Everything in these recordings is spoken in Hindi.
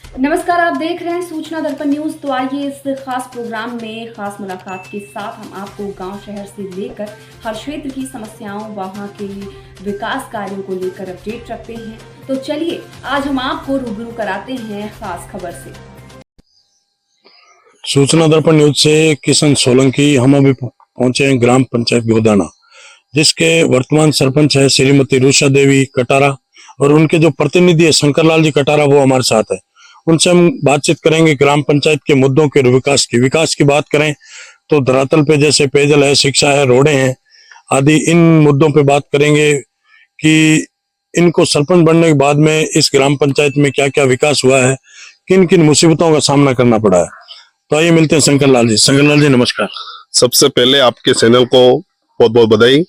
नमस्कार, आप देख रहे हैं सूचना दर्पण न्यूज। तो आइए इस खास प्रोग्राम में खास मुलाकात के साथ हम आपको गांव शहर से लेकर हर क्षेत्र की समस्याओं, वहां के विकास कार्यों को लेकर अपडेट रखते हैं। तो चलिए आज हम आपको रूबरू कराते हैं खास खबर से। सूचना दर्पण न्यूज से किशन सोलंकी। हम अभी पहुंचे हैं ग्राम पंचायत गोदाना, जिसके वर्तमान सरपंच है श्रीमती रूषा देवी कटारा, और उनके जो प्रतिनिधि है शंकरलाल जी कटारा, वो हमारे साथ है। उनसे हम बातचीत करेंगे ग्राम पंचायत के मुद्दों के और विकास की बात करें तो धरातल पे जैसे पेयजल है, शिक्षा है, रोडें हैं आदि, इन मुद्दों पे बात करेंगे कि इनको सरपंच बनने के बाद में इस ग्राम पंचायत में क्या क्या विकास हुआ है, किन किन मुसीबतों का सामना करना पड़ा है। तो आइए मिलते हैं शंकरलाल जी। शंकरलाल जी नमस्कार। सबसे पहले आपके चैनल को बहुत बहुत बधाई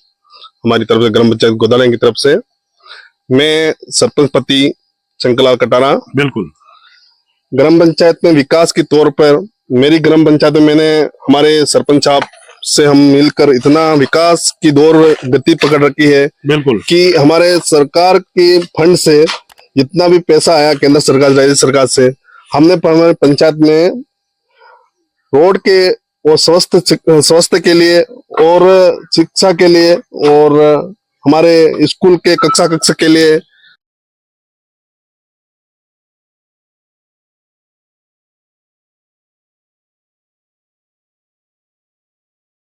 हमारी तरफ से, ग्राम पंचायत गोदाना की तरफ से। मैं सरपंच पति शंकरलाल कटारा। बिल्कुल। ग्राम पंचायत में विकास के तौर पर मेरी ग्राम पंचायत में मैंने हमारे सरपंच साहब से हम मिलकर इतना विकास की दौर गति पकड़ रखी है। बिल्कुल। कि हमारे सरकार के फंड से जितना भी पैसा आया, केंद्र सरकार, राज्य सरकार से, हमने हमारे पंचायत में रोड के और स्वास्थ्य के लिए और शिक्षा के लिए और हमारे स्कूल के कक्षा के लिए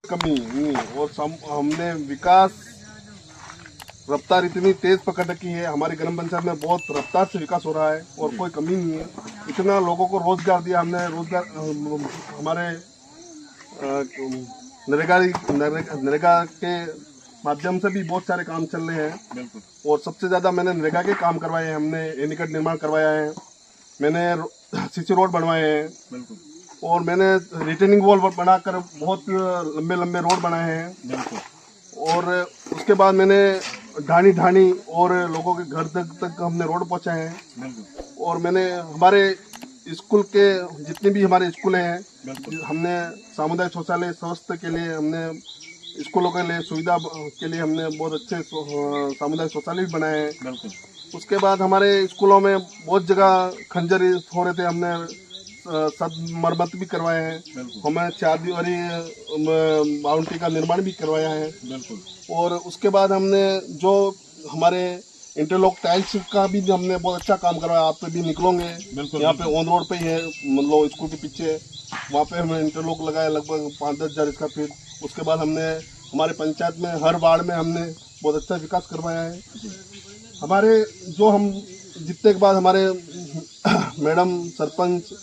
कमी नहीं। और हमने विकास रफ्तार इतनी तेज पकड़ रखी है, हमारी ग्राम पंचायत में बहुत रफ्तार से विकास हो रहा है और कोई कमी नहीं है। इतना लोगों को रोजगार दिया हमने, रोजगार हमारे नरेगा के माध्यम से भी बहुत सारे काम चल रहे हैं। और सबसे ज्यादा मैंने नरेगा के काम करवाए हैं, हमने एनीकट निर्माण करवाया है, मैंने सीसी रोड बनवाए हैं, और मैंने रिटेनिंग वॉल बनाकर बहुत लंबे लंबे रोड बनाए हैं। और उसके बाद मैंने ढाणी और लोगों के घर तक हमने रोड पहुंचाए हैं। और मैंने हमारे स्कूल के जितने भी हमारे स्कूल हैं, हमने सामुदायिक शौचालय स्वास्थ्य के लिए, हमने स्कूलों के लिए सुविधा के लिए हमने बहुत अच्छे सामुदायिक शौचालय भी बनाए हैं। उसके बाद हमारे स्कूलों में बहुत जगह खंजर हो रहे थे, हमने सब मरम्मत भी करवाए हैं। हमें 4 दीवारी बाउंड्री का निर्माण भी करवाया है। और उसके बाद हमने जो हमारे इंटरलॉक टाइल्स का भी हमने बहुत अच्छा काम करवाया। आप पे भी निकलोगे, यहाँ पे ऑन रोड पे ही है, मतलब स्कूल के पीछे, वहाँ पे हमने इंटरलॉक लगाया लगभग 5-10 हज़ार स्क्वायर फीट। उसके बाद हमने हमारे पंचायत में हर वार्ड में हमने बहुत अच्छा विकास करवाया है। हमारे जो हम जीतने के बाद हमारे मैडम सरपंच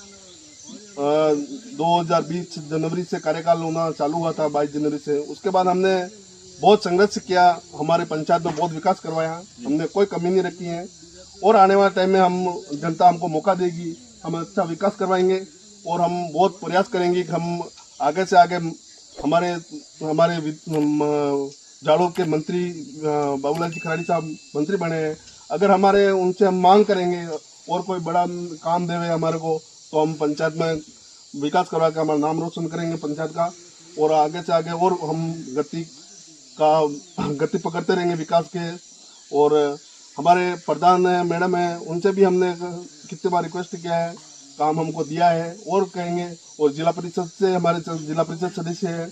2020 जनवरी से कार्यकाल होना चालू हुआ था, 22 जनवरी से। उसके बाद हमने बहुत संघर्ष किया, हमारे पंचायत में बहुत विकास करवाया, हमने कोई कमी नहीं रखी है। और आने वाले टाइम में हम जनता हमको मौका देगी, हम अच्छा विकास करवाएंगे और हम बहुत प्रयास करेंगे कि हम आगे से आगे हमारे झाड़ू के मंत्री बाबूलाल जी खराड़ी साहब मंत्री बने हैं। अगर हमारे उनसे हम मांग करेंगे और कोई बड़ा काम देवे हमारे को, तो हम पंचायत में विकास करवा के हमारा नाम रोशन करेंगे पंचायत का। और आगे से आगे और हम गति पकड़ते रहेंगे विकास के। और हमारे प्रधान मैडम है, उनसे भी हमने कितने बार रिक्वेस्ट किया है, काम हमको दिया है और कहेंगे। और जिला परिषद से हमारे जिला परिषद सदस्य है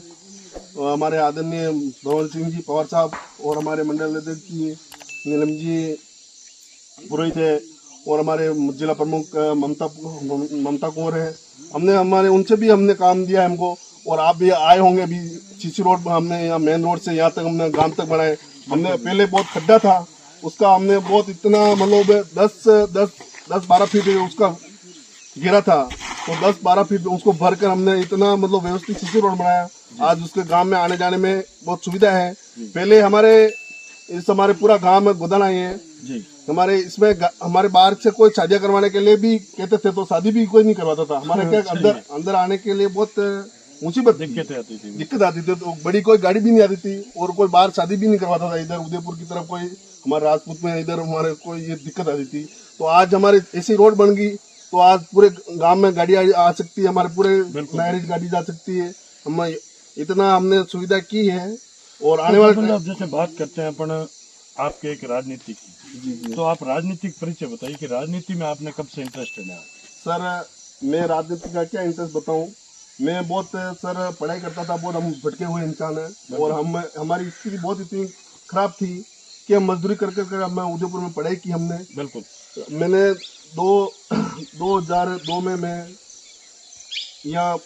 हमारे आदरणीय भवन सिंह जी पवार साहब, और हमारे मंडल अध्यक्ष जी नीलम जी पुरोहित है, और हमारे जिला प्रमुख ममता कुंवर है। हमारे उनसे भी हमने काम दिया है हमको। और आप भी आए होंगे, अभी सीसी रोड हमने यहाँ मेन रोड से यहाँ तक हमने गांव तक बनाए। हमने पहले बहुत खड्डा था, उसका हमने बहुत इतना मतलब 10-12 फीट उसका गिरा था, तो 10-12 फीट उसको भरकर हमने इतना मतलब व्यवस्थित सीसी रोड बनाया। आज उसके गांव में आने जाने में बहुत सुविधा है। पहले हमारे पूरा गांव में गोदाना ही है जी। हमारे इसमें हमारे बाहर से कोई शादियां करवाने के लिए भी कहते थे, तो शादी भी कोई नहीं करवाता था। हमारे क्या अंदर आने के लिए बहुत मुसीबत दिक्कत आती थी, तो बड़ी कोई गाड़ी भी नहीं आती थी, और कोई बाहर शादी भी नहीं करवाता था। इधर उदयपुर की तरफ कोई हमारे राजपूत में इधर हमारे कोई ये दिक्कत आती थी। तो आज हमारी ऐसी रोड बन गई, तो आज पूरे गांव में गाड़ी आ सकती है, हमारे पूरे मैरिज गाड़ी जा सकती है। हम इतना हमने सुविधा की है। और आने वाले आप जैसे बात करते हैं अपन आपके एक राजनीति की, तो आप राजनीतिक परिचय बताइए कि राजनीति में आपने कब से इंटरेस्टेड है? सर मैं राजनीति का क्या इंटरेस्ट बताऊं। मैं बहुत सर पढ़ाई करता था, बहुत हम भटके हुए इंसान हैं और हमारी स्थिति बहुत इतनी खराब थी कि हम मजदूरी कर कर मैं उदयपुर में पढ़ाई की हमने। बिल्कुल। मैंने 2002 में मैं यहाँ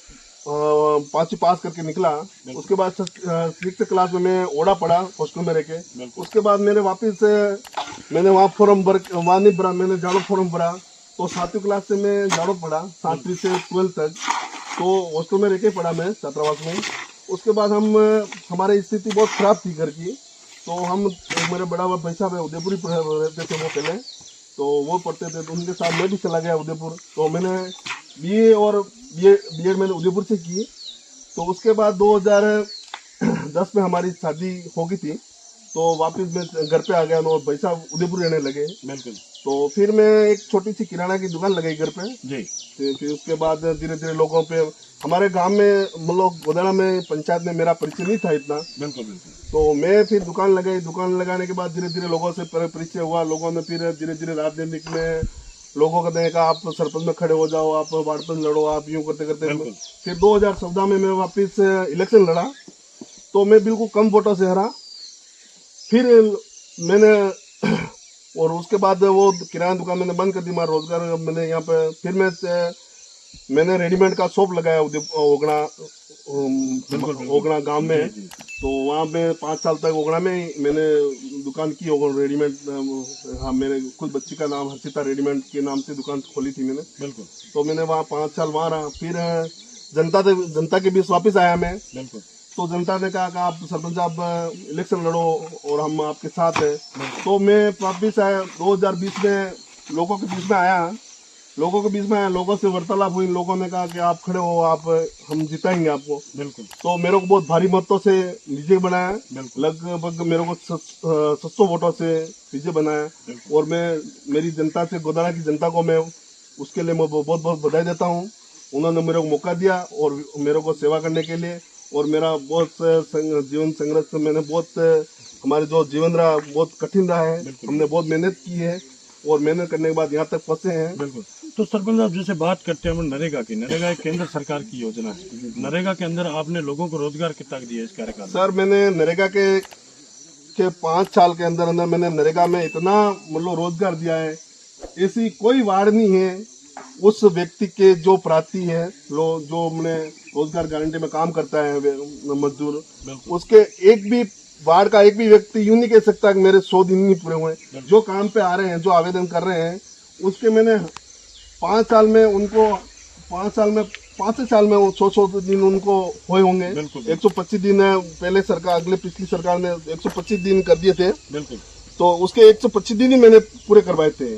5वीं पास करके निकला। उसके बाद 6th क्लास में मैं ओड़ा पढ़ा हॉस्टल में रह के। उसके बाद मैंने वापस मैंने वहाँ फॉर्म वहाँ नहीं भरा, मैंने जाड़ो फॉर्म भरा। तो 7वीं क्लास से मैं जाड़ो पढ़ा, 7वीं से 12th तक तो हॉस्टल में रह के पढ़ा मैं छात्रावास में। उसके बाद हमारी स्थिति बहुत खराब थी घर की। तो हम मेरे बड़ा भाई साहब है उदयपुर ही रहते थे वो पहले, तो वो पढ़ते थे, तो उनके साथ मैं भी चला गया उदयपुर। तो मैंने बीए और बीएड मैंने उदयपुर से की। तो उसके बाद 2010 में हमारी शादी हो गई थी, तो वापस मैं घर पे आ गया और भाई साहब उदयपुर रहने लगे। बिल्कुल। तो फिर मैं एक छोटी सी किराना की दुकान लगाई घर पे जी। फिर उसके बाद धीरे धीरे लोगों पे हमारे गांव में मतलब गोदाना में पंचायत में मेरा परिचय नहीं था इतना। बिल्कुल बिल्कुल। तो मैं फिर दुकान लगाई, दुकान लगाने के बाद धीरे धीरे लोगों से परिचय हुआ। लोगों ने फिर धीरे धीरे राजनीतिक में लोगों को देखा, आप सरपंच में खड़े हो जाओ, आप वार्ड में लड़ो, आप यूं करते करते फिर 2014 में मैं वापस इलेक्शन लड़ा, तो मैं बिल्कुल कम वोटों से हरा। फिर मैंने और उसके बाद वो किराना दुकान मैंने बंद कर दी, हमारा रोजगार मैंने यहाँ पे फिर मैंने रेडीमेड का शॉप लगाया ओगना गांव में। तो वहाँ पे 5 साल तक ओगना में ही मैंने दुकान की रेडीमेड। हाँ, मेरे खुद बच्ची का नाम हर्षिता रेडीमेड के नाम से दुकान खोली थी मैंने। बिल्कुल। तो मैंने वहाँ 5 साल वहाँ रहा। फिर जनता के बीच वापस आया मैं। बिल्कुल। तो जनता ने कहा कि आप सरपंच आप इलेक्शन लड़ो और हम आपके साथ हैं। तो मैं वापस आया 2020 में, लोगों के बीच में आया। लोगों से वार्तालाप हुई। लोगों ने कहा कि आप खड़े हो, आप हम जिताएंगे आपको। बिल्कुल। तो मेरे को बहुत भारी मतों से विजय बनाया, लगभग मेरे को 700 वोटों से विजय बनाया। और मैं मेरी जनता से, गोदाना की जनता को मैं उसके लिए मैं बहुत बहुत बधाई देता हूँ। उन्होंने मेरे को मौका दिया और मेरे को सेवा करने के लिए। और मेरा बहुत जीवन संघर्ष मैंने बहुत हमारे जो जीवन रहा बहुत कठिन रहा है। हमने बहुत मेहनत की है और मेहनत करने के बाद यहाँ तक पहुंचे हैं। बिल्कुल। तो सरपंच साहब जैसे बात करते हैं हम नरेगा की, नरेगा एक केंद्र सरकार की योजना है। नरेगा के अंदर आपने लोगों को रोजगार कितना दिया इस कार्यकाल में? सर मैंने नरेगा के 5 साल के अंदर मैंने नरेगा में इतना मतलब रोजगार दिया है, ऐसी कोई वार्ड नहीं है उस व्यक्ति के जो प्रार्थी है जो मैंने रोजगार गारंटी में काम करता है मजदूर, उसके एक भी वार्ड का एक भी व्यक्ति यूं नहीं कह सकता कि मेरे 100 दिन नहीं पूरे हुए। जो काम पे आ रहे हैं, जो आवेदन कर रहे हैं, उसके मैंने 5 साल में उनको 5 साल में 100 दिन उनको हुए होंगे। 125 दिन पहले सरकार पिछली सरकार ने 125 दिन कर दिए थे। बिल्कुल। तो उसके 125 दिन ही मैंने पूरे करवाए थे।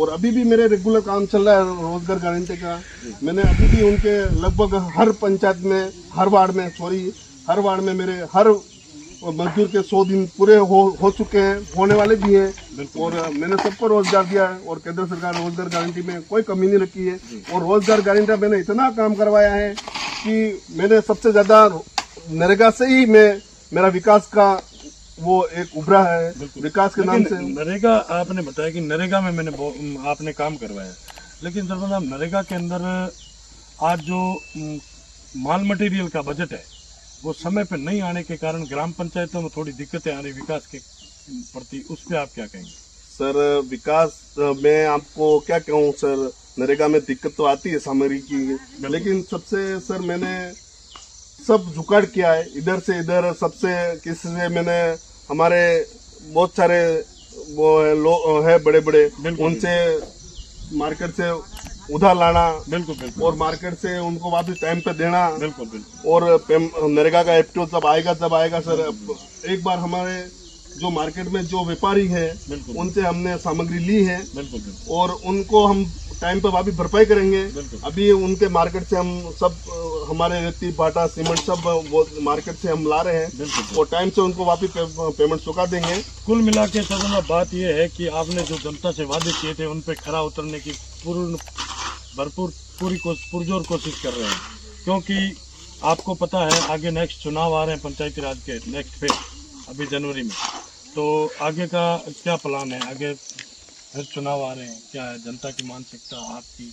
और अभी भी मेरे रेगुलर काम चल रहा है रोजगार गारंटी का। मैंने अभी भी उनके लगभग हर पंचायत में, हर वार्ड में मेरे हर मजदूर के 100 दिन पूरे हो चुके हैं, होने वाले भी हैं। और मैंने सबको रोजगार दिया है और केंद्र सरकार रोजगार गारंटी में कोई कमी नहीं रखी है। और रोजगार गारंटी मैंने इतना काम करवाया है कि मैंने सबसे ज्यादा नरेगा से ही मेरा विकास का वो एक उभरा है, विकास के नाम से। नरेगा आपने बताया कि नरेगा में आपने काम करवाया, लेकिन सरपंच साहब नरेगा के अंदर आज जो माल मटेरियल का बजट है वो समय पर नहीं आने के कारण ग्राम पंचायतों में थोड़ी दिक्कतें आ रही विकास के प्रति, उस पर आप क्या कहेंगे? सर विकास मैं आपको क्या कहूँ सर, नरेगा में दिक्कत तो आती है सामग्री की, लेकिन सबसे सर मैंने सब जुगाड़ किया है, इधर से इधर सबसे किसी से मैंने हमारे बहुत सारे वो है बड़े बड़े, उनसे मार्केट से उधार लाना। बिल्कुल। और मार्केट से उनको वापस टाइम पे देना। बिल्कुल। और नरेगा का एफटीओ जब आएगा सर। एक बार हमारे जो मार्केट में जो व्यापारी है उनसे हमने सामग्री ली है और उनको हम टाइम पे वापस भरपाई करेंगे। अभी उनके मार्केट से हम सब हमारे रेती बाटा सीमेंट सब वो मार्केट से हम ला रहे हैं और टाइम से उनको वापस पेमेंट चुका देंगे। कुल मिला के सर बात यह है कि आपने जो जनता से वादे किए थे उन पे खरा उतरने की पुरजोर कोशिश कर रहे हैं, क्योंकि आपको पता है आगे नेक्स्ट चुनाव आ रहे हैं पंचायती राज के नेक्स्ट फेज अभी जनवरी में। तो आगे का क्या प्लान है? आगे फिर चुनाव आ रहे हैं, क्या है जनता की मानसिकता आपकी?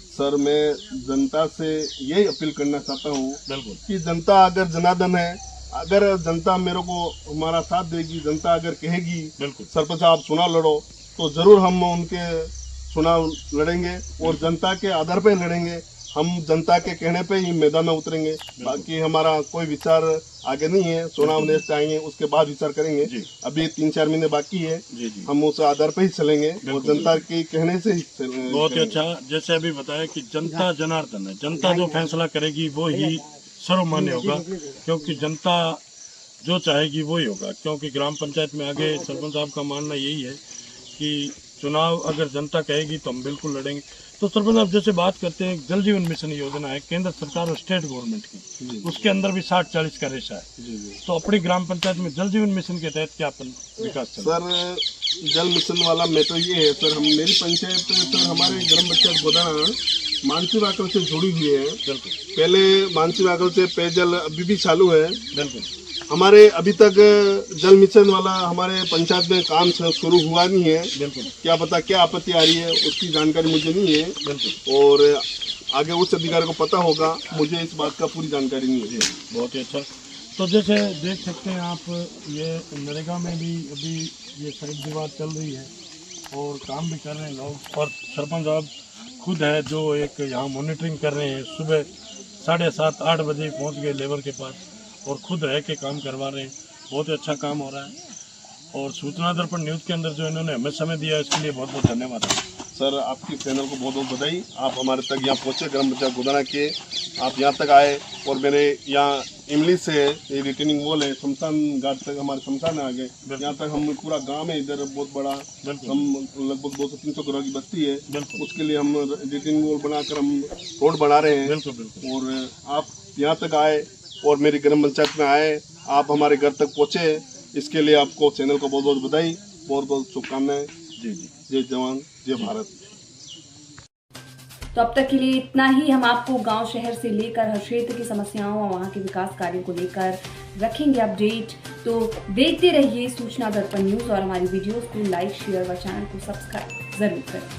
सर मैं जनता से यही अपील करना चाहता हूँ बिल्कुल कि जनता अगर जनार्दन है, अगर जनता मेरे को हमारा साथ देगी, जनता अगर कहेगी बिल्कुल सरपंच आप चुनाव लड़ो, तो जरूर हम उनके चुनाव लड़ेंगे और जनता के आधार पे लड़ेंगे। हम जनता के कहने पे ही मैदान में उतरेंगे, बाकी हमारा कोई विचार आगे नहीं है। चुनाव नेक्स्ट आएंगे उसके बाद विचार करेंगे। जी। अभी 3-4 महीने बाकी है, जी जी हम उस आधार पे ही चलेंगे और जनता के कहने से ही बहुत ही अच्छा। जैसे अभी बताया कि जनता जनार्दन है, जनता जो फैसला करेगी वो ही सर्वमान्य होगा, क्योंकि जनता जो चाहेगी वो ही होगा। क्योंकि ग्राम पंचायत में आगे सरपंच साहब का मानना यही है कि चुनाव अगर जनता कहेगी तो हम बिल्कुल लड़ेंगे। तो सरपंच साहब जैसे बात करते हैं, जल जीवन मिशन योजना है केंद्र सरकार और स्टेट गवर्नमेंट की, उसके अंदर भी 60-40 का रेशा है। तो अपनी ग्राम पंचायत में जल जीवन मिशन के तहत क्या विकास चल रहा है? सर जल मिशन वाला मैं तो ये है सर, हम मेरी पंचायत सर हमारे ग्राम पंचायत गोदाना मानसी वाकल से जुड़ी हुई है। बिल्कुल पहले मानसी वाकल से पेयजल अभी भी चालू है। बिल्कुल हमारे अभी तक जल मिशन वाला हमारे पंचायत में काम शुरू हुआ नहीं है। बिल्कुल क्या पता क्या आपत्ति आ रही है, उसकी जानकारी मुझे नहीं है। बिल्कुल और आगे उच्च अधिकारी को पता होगा, मुझे इस बात का पूरी जानकारी नहीं है। बहुत ही अच्छा। तो जैसे देख सकते हैं आप, ये नरेगा में भी अभी ये साइड दीवार चल रही है और काम भी कर रहे हैं लोग, और सरपंच साहब खुद है जो एक यहाँ मॉनिटरिंग कर रहे हैं। सुबह 7:30-8 बजे पहुँच गए लेबर के पास और खुद रह के काम करवा रहे हैं। बहुत ही अच्छा काम हो रहा है। और सूचना दर्पण न्यूज़ के अंदर जो इन्होंने हमें समय दिया इसके लिए बहुत बहुत धन्यवाद। सर आपकी चैनल को बहुत बहुत बधाई, आप हमारे तक यहाँ पहुँचे, ग्राम पंचायत गोदाना के आप यहाँ तक आए। और मेरे यहाँ इमली से ये रिटर्निंग वॉल है, शमशान घाट तक हमारे शमशान आ गए। यहाँ तक हम पूरा गांव है, इधर बहुत बड़ा, हम लगभग 200-300 घरों की बस्ती है। उसके लिए हम रिटर्निंग वॉल बनाकर हम रोड बना रहे हैं। और आप यहाँ तक आए और मेरी ग्राम पंचायत में आए, आप हमारे घर तक पहुँचे, इसके लिए आपको चैनल को बहुत बहुत बधाई, बहुत बहुत शुभकामनाएं। जी जी, जय जवान जय भारत। तो अब तक के लिए इतना ही। हम आपको गांव शहर से लेकर हर क्षेत्र की समस्याओं और वहां के विकास कार्यों को लेकर रखेंगे अपडेट। तो देखते रहिए सूचना दर्पण न्यूज और हमारी वीडियोस को लाइक शेयर व चैनल को सब्सक्राइब जरूर करें।